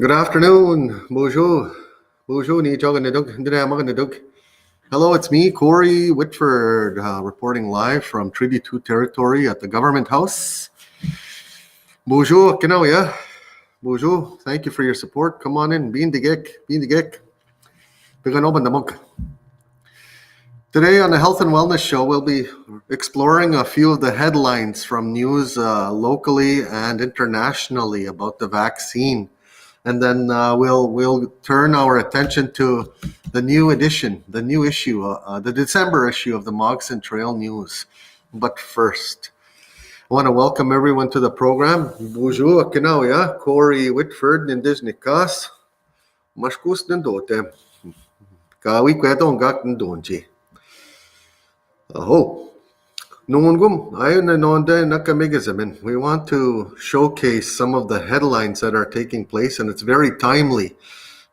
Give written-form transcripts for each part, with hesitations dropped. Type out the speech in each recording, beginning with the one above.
Good afternoon. Bonjour. Bonjour. Ni joga na dug. Hindi na mga na dug. Hello, it's me, Corey Whitford, reporting live from Treaty 2 territory at the Government House. Bonjour, Kinawiya. Bonjour. Thank you for your support. Come on in. Bean the gek. Bean the gek. Bigan open the mug. Today on the Health and Wellness Show, we'll be exploring a few of the headlines from news locally and internationally about the vaccine. And then we'll turn our attention to the new edition, the new issue, the December issue of the Mogson Trail News. But first, I want to welcome everyone to the program. Bonjour, Kinawiya, Corey Whitford, Nindisnikas. Mashkus Nindote. Kawi Kweto Ngak Ndonji. Aho. Nungungum, ayon na nonde nakamigazamin. We want to showcase some of the headlines that are taking place, and it's very timely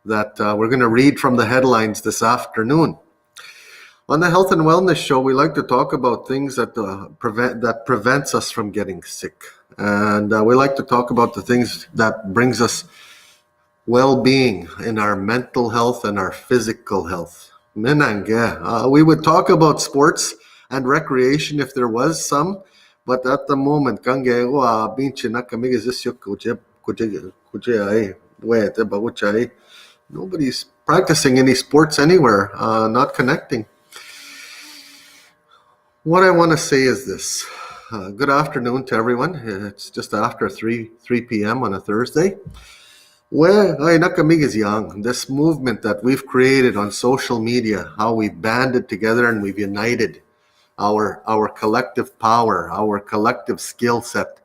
that we're going to read from the headlines this afternoon. On the Health and Wellness Show, we like to talk about things that prevents us from getting sick, and we like to talk about the things that brings us well-being in our mental health and our physical health. We would talk about sports and recreation if there was some, but at the moment, nobody's practicing any sports anywhere, not connecting. What I want to say is this. Good afternoon to everyone. It's just after 3 p.m. on a Thursday. This movement that we've created on social media, how we've banded together and we've united our collective power, our collective skill set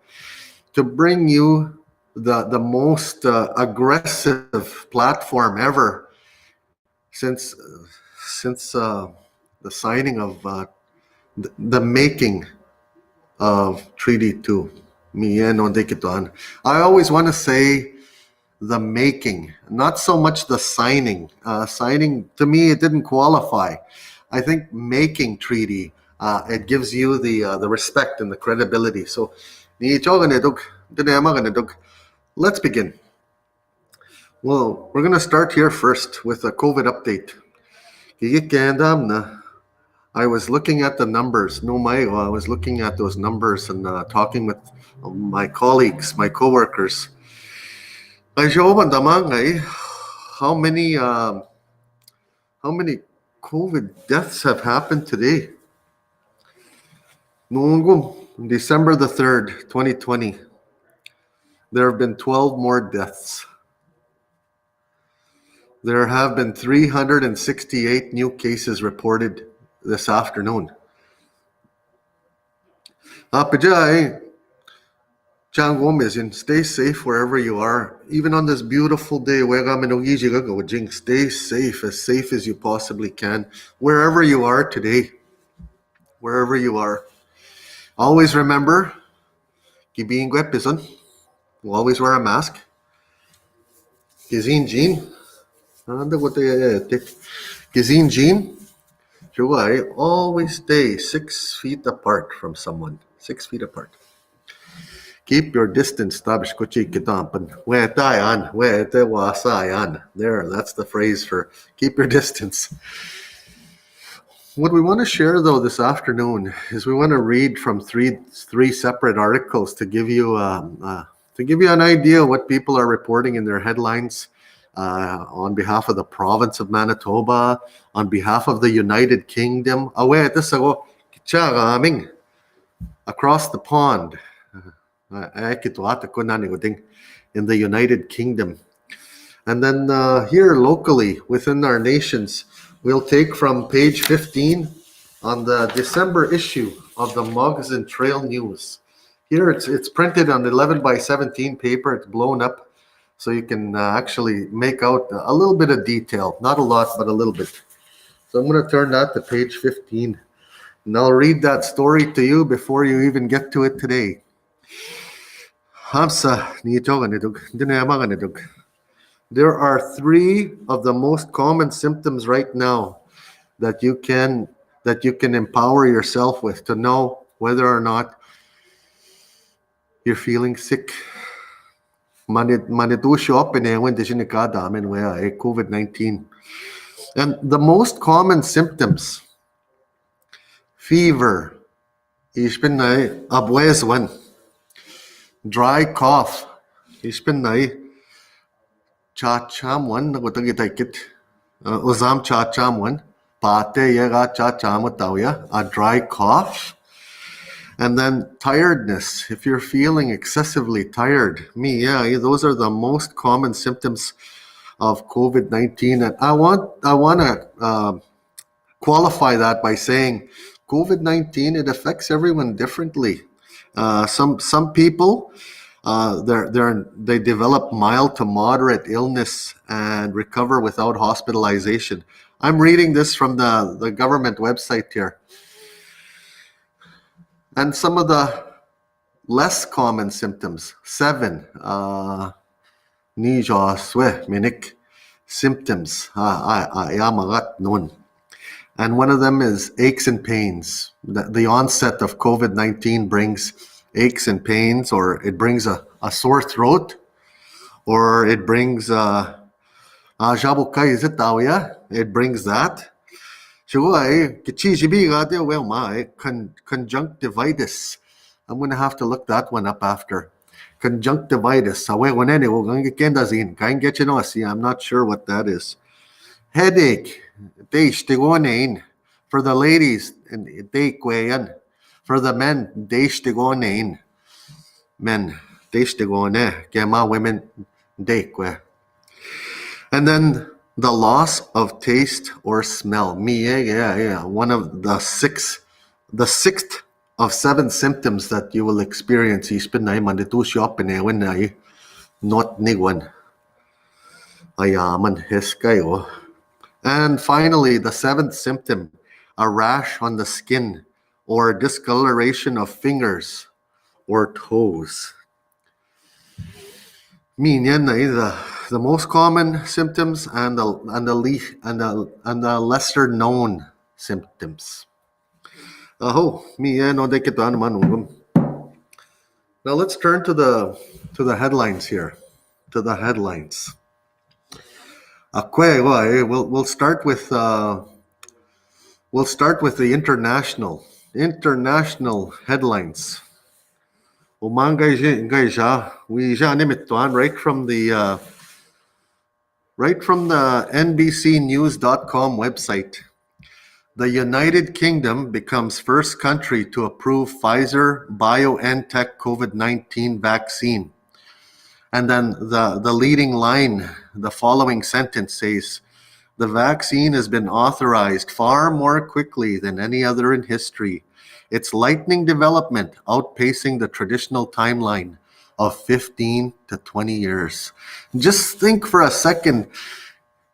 to bring you the most aggressive platform ever since the signing of the making of Treaty 2. I always want to say the making, not so much the signing. Signing, to me, it didn't qualify. I think making treaty, it gives you the respect and the credibility. So, let's begin. Well, we're going to start here first with a COVID update. I was looking at the numbers. I was looking at those numbers and talking with my colleagues, my coworkers. How many COVID deaths have happened today? December the 3rd, 2020, there have been 12 more deaths. There have been 368 new cases reported this afternoon. John Gomez, and stay safe wherever you are. Even on this beautiful day, stay safe as you possibly can, wherever you are today. Wherever you are. Always remember, always wear a mask. Always stay 6 feet apart from someone. 6 feet apart. Keep your distance. There, that's the phrase for keep your distance. What we want to share, though, this afternoon is we want to read from three separate articles to give you an idea of what people are reporting in their headlines on behalf of the province of Manitoba, on behalf of the United Kingdom, across the pond, in the United Kingdom. And then here locally within our nations, we'll take from page 15 on the December issue of the Mogson Trail News. Here it's printed on 11 by 17 paper. It's blown up so you can actually make out a little bit of detail. Not a lot, but a little bit. So I'm going to turn that to page 15. And I'll read that story to you before you even get to it today. There are 3 of the most common symptoms right now that you can empower yourself with to know whether or not you're feeling sick. Manitou shop in when COVID-19. And the most common symptoms, fever, abwes one, dry cough, chacham one, uzam chacham one, pate yega chacham a dry cough. And then tiredness. If you're feeling excessively tired, those are the most common symptoms of COVID-19. And I want to qualify that by saying COVID-19, it affects everyone differently. Some people, they develop mild to moderate illness and recover without hospitalization. I'm reading this from the government website here. And some of the less common symptoms, 7 symptoms. And one of them is aches and pains. The onset of COVID-19 brings aches and pains, or it brings a sore throat, or it brings it brings that. Conjunctivitis. I'm going to have to look that one up after. Conjunctivitis. I'm not sure what that is. Headache. For the ladies, for the men, men, women, and then the loss of taste or smell. One of the sixth of 7 symptoms that you will experience. Not nigwan. And finally, the 7th symptom, a rash on the skin or discoloration of fingers or toes. The most common symptoms and the lesser known symptoms. Now let's turn to the headlines here. To the headlines. We'll start with the international headlines. Right from the NBCnews.com website. The United Kingdom becomes first country to approve Pfizer BioNTech COVID-19 vaccine. And then the leading line, the following sentence says, the vaccine has been authorized far more quickly than any other in history. Its lightning development outpacing the traditional timeline of 15 to 20 years. Just think for a second,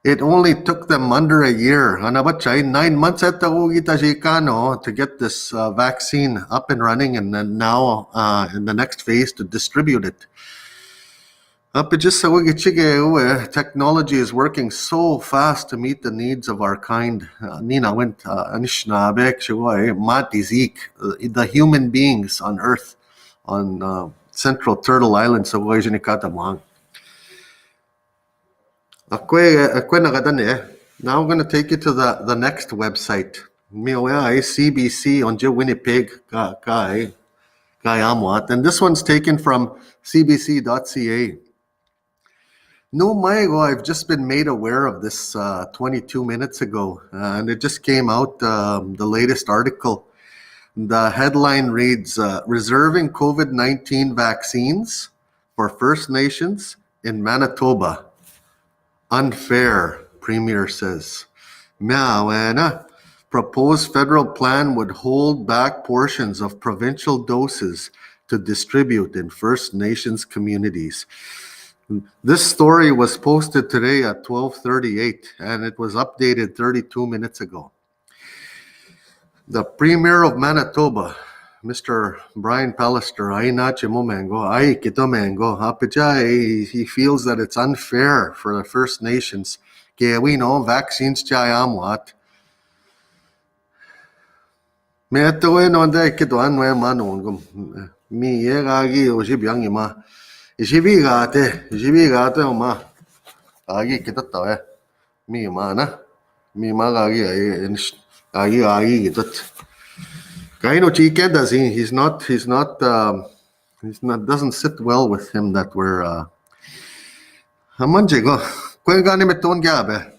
it only took them under a year, 9 months to get this vaccine up and running, and then now in the next phase to distribute it. Technology is working so fast to meet the needs of our kind. The human beings on Earth, on Central Turtle Island. Now I'm going to take you to the next website. CBC on Winnipeg. And this one's taken from cbc.ca. I've just been made aware of this 22 minutes ago, and it just came out, the latest article. The headline reads, Reserving COVID-19 Vaccines for First Nations in Manitoba. Unfair, Premier says. Proposed federal plan would hold back portions of provincial doses to distribute in First Nations communities. This story was posted today at 12:38, and it was updated 32 minutes ago. The Premier of Manitoba, Mr. Brian Pallister, he feels that it's unfair for the First Nations. We know vaccines Ishibigate, ma. Agi kitat tawe. Mi mana. Mi magagi agi kitat. Kaino chicken does he? He's not doesn't sit well with him that we're Hamanjigo. Kwengani meton gabe.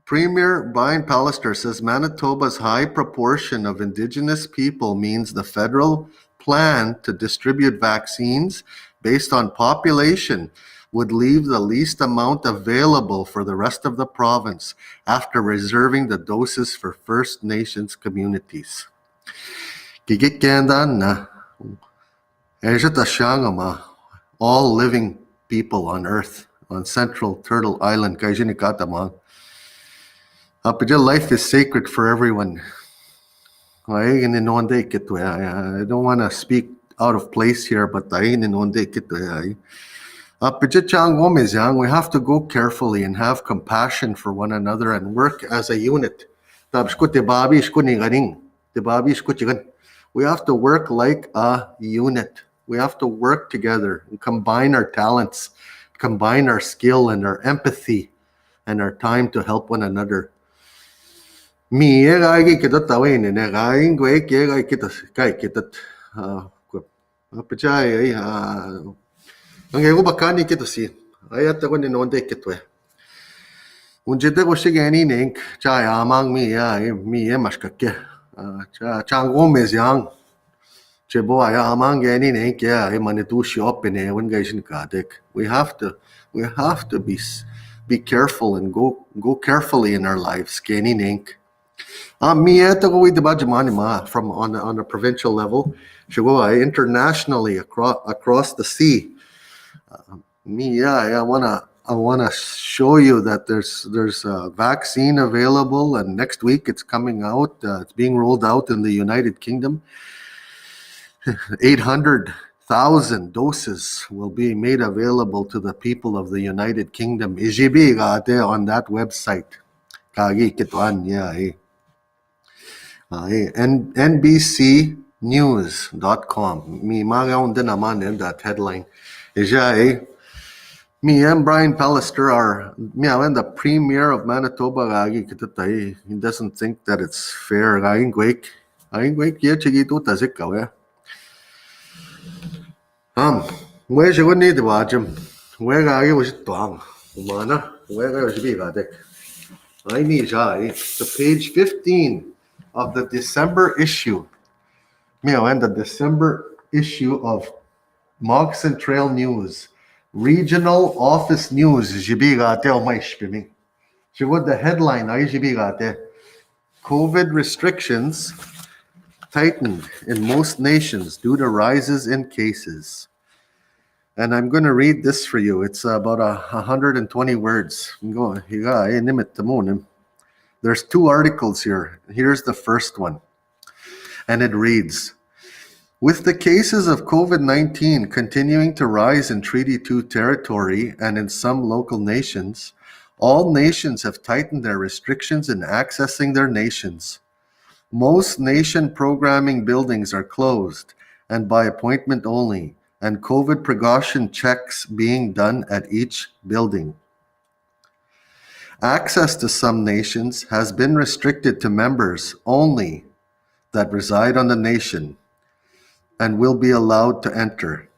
Premier Brian Pallister says Manitoba's high proportion of Indigenous people means the federal plan to distribute vaccines based on population would leave the least amount available for the rest of the province after reserving the doses for First Nations communities. Gigitgandan na Ejatashangama, all living people on Earth, on Central Turtle Island, Kaijinikatama. Life is sacred for everyone. I don't want to speak out of place here, but we have to go carefully and have compassion for one another and work as a unit. We have to work like a unit. We have to work together and combine our talents, combine our skill and our empathy and our time to help one another. Mi gai kita tawe ne gai gue gai kita kai kita apachai ang ego bakani kita si ayat ko ni nonde kitwe unjete ko sigani nek cha amang mi mashkake cha chango mezyang chebo aya amang gani nek ya manitu shop ne when guys in kadek we have to be careful and go carefully in our lives gani nek from on a provincial level, internationally across the sea. I wanna show you that there's a vaccine available, and next week it's coming out. It's being rolled out in the United Kingdom. 800,000 doses will be made available to the people of the United Kingdom. On that website. NBCnews.com. Me magaon din naman in that headline. Me and Brian Pallister are the premier of Manitoba. He doesn't think that it's fair. Where you need to watch him? Where are you? Was it wrong? Where are you? I need to page 15 of the December issue. And the December issue of Moccasin Trail News. Regional Office News. The headline. COVID restrictions tightened in most nations due to rises in cases. And I'm going to read this for you. It's about 120 words. There's 2 articles here. Here's the first one. And it reads, with the cases of COVID-19 continuing to rise in Treaty 2 territory and in some local nations, all nations have tightened their restrictions in accessing their nations. Most nation programming buildings are closed and by appointment only, and COVID precaution checks being done at each building. Access to some nations has been restricted to members only that reside on the nation and will be allowed to enter.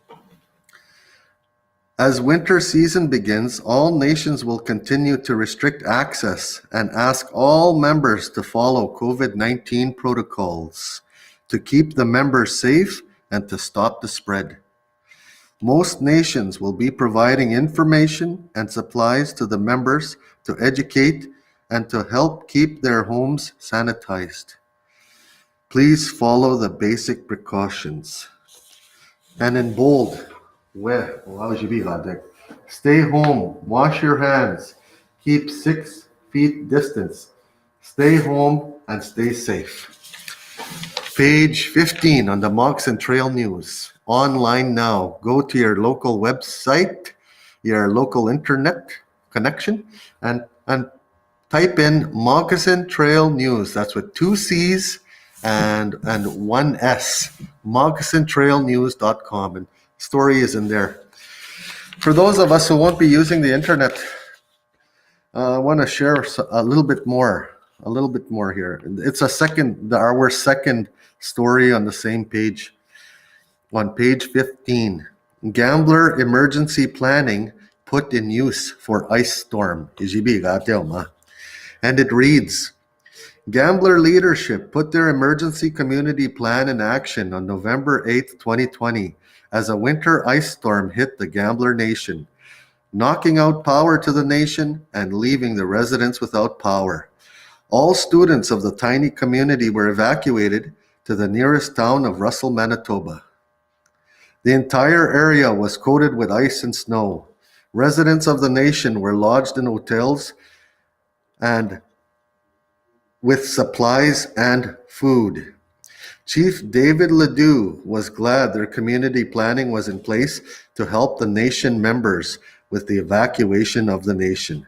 As winter season begins, all nations will continue to restrict access and ask all members to follow COVID-19 protocols to keep the members safe and to stop the spread. Most nations will be providing information and supplies to the members to educate and to help keep their homes sanitized. Please follow the basic precautions. And in bold, stay home, wash your hands, keep 6 feet distance, stay home and stay safe. Page 15 on the Moccasin Trail News. Online now. Go to your local website, your local internet connection, and type in Moccasin Trail News. That's with 2 C's and 1 S. MoccassinTrailNews.com, and story is in there. For those of us who won't be using the internet, I want to share a little bit more here. It's our second story on the same page. On page 15, gambler emergency planning put in use for ice storm. And it reads, Gambler leadership put their emergency community plan in action on November 8, 2020, as a winter ice storm hit the gambler nation, knocking out power to the nation and leaving the residents without power. All students of the tiny community were evacuated to the nearest town of Russell, Manitoba. The entire area was coated with ice and snow. Residents of the nation were lodged in hotels and with supplies and food. Chief David Ledoux was glad their community planning was in place to help the nation members with the evacuation of the nation.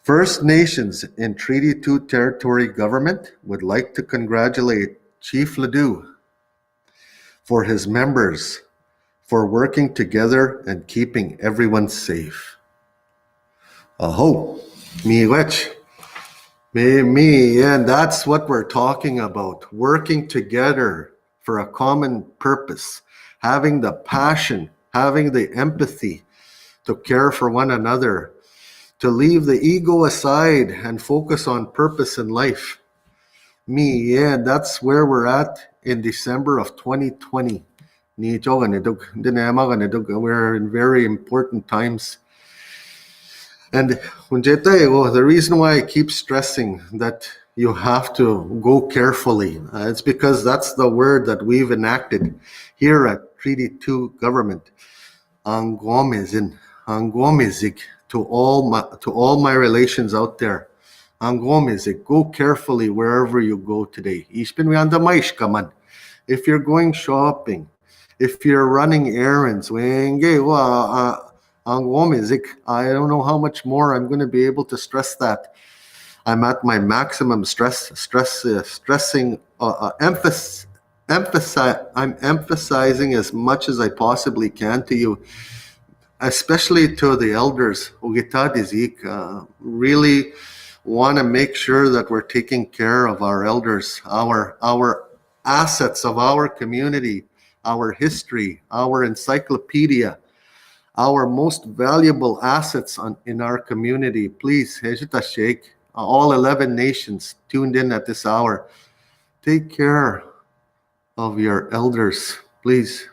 First Nations in Treaty 2 territory government would like to congratulate Chief Ledoux for his members for working together and keeping everyone safe. Aho, miigwech. Me, and that's what we're talking about. Working together for a common purpose, having the passion, having the empathy to care for one another, to leave the ego aside and focus on purpose in life. That's where we're at in December of 2020. We're in very important times. And the reason why I keep stressing that you have to go carefully, it's because that's the word that we've enacted here at Treaty 2 government. Angomizig to all my relations out there. Angomizig, go carefully wherever you go today. If you're going shopping, if you're running errands, I don't know how much more I'm going to be able to stress that. I'm at my maximum I'm emphasizing as much as I possibly can to you, especially to the elders. Really want to make sure that we're taking care of our elders, our assets of our community, our history, our encyclopedia, our most valuable assets in our community. Please, all 11 nations tuned in at this hour, take care of your elders, please.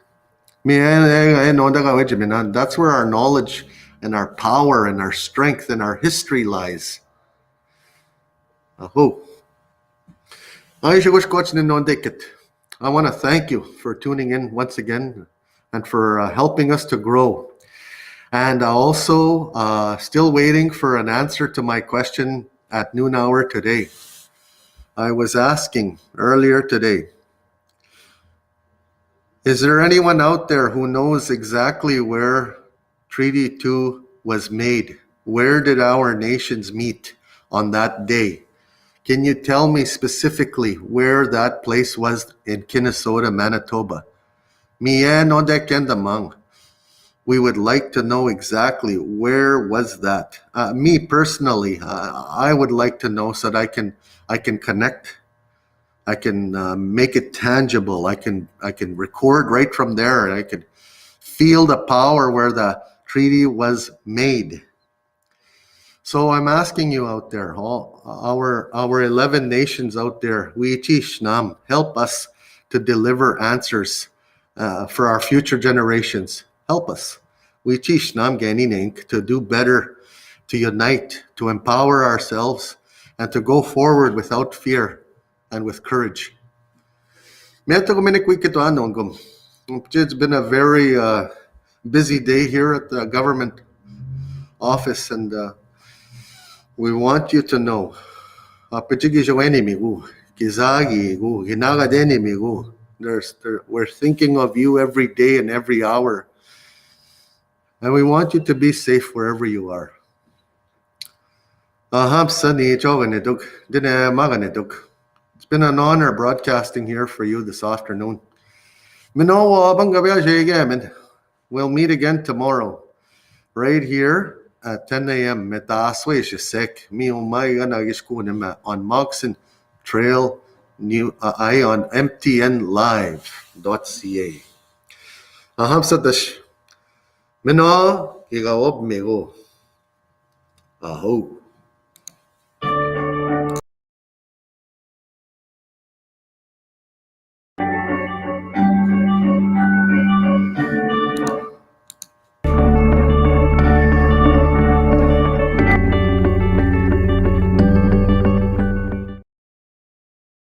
That's where our knowledge and our power and our strength and our history lies. I want to thank you for tuning in once again and for helping us to grow. And also still waiting for an answer to my question at noon hour today. I was asking earlier today, is there anyone out there who knows exactly where Treaty 2 was made? Where did our nations meet on that day? Can you tell me specifically where that place was in Minnesota, Manitoba? We would like to know exactly where was that. Me personally, I would like to know so that I can connect. I can make it tangible. I can record right from there, and I can feel the power where the treaty was made. So I'm asking you out there, all our 11 nations out there, help us to deliver answers for our future generations. Help us. To do better, to unite, to empower ourselves, and to go forward without fear and with courage. It's been a very busy day here at the government office, and we want you to know. We're thinking of you every day and every hour. And we want you to be safe wherever you are. It's been an honor broadcasting here for you this afternoon. Mino abang gabi again. We'll meet again tomorrow, right here at 10 a.m. Metaswe sek mi umay on Moxon Trail new I on MTNLive.ca. Aham sa dash. Mino igawob mego. Aho.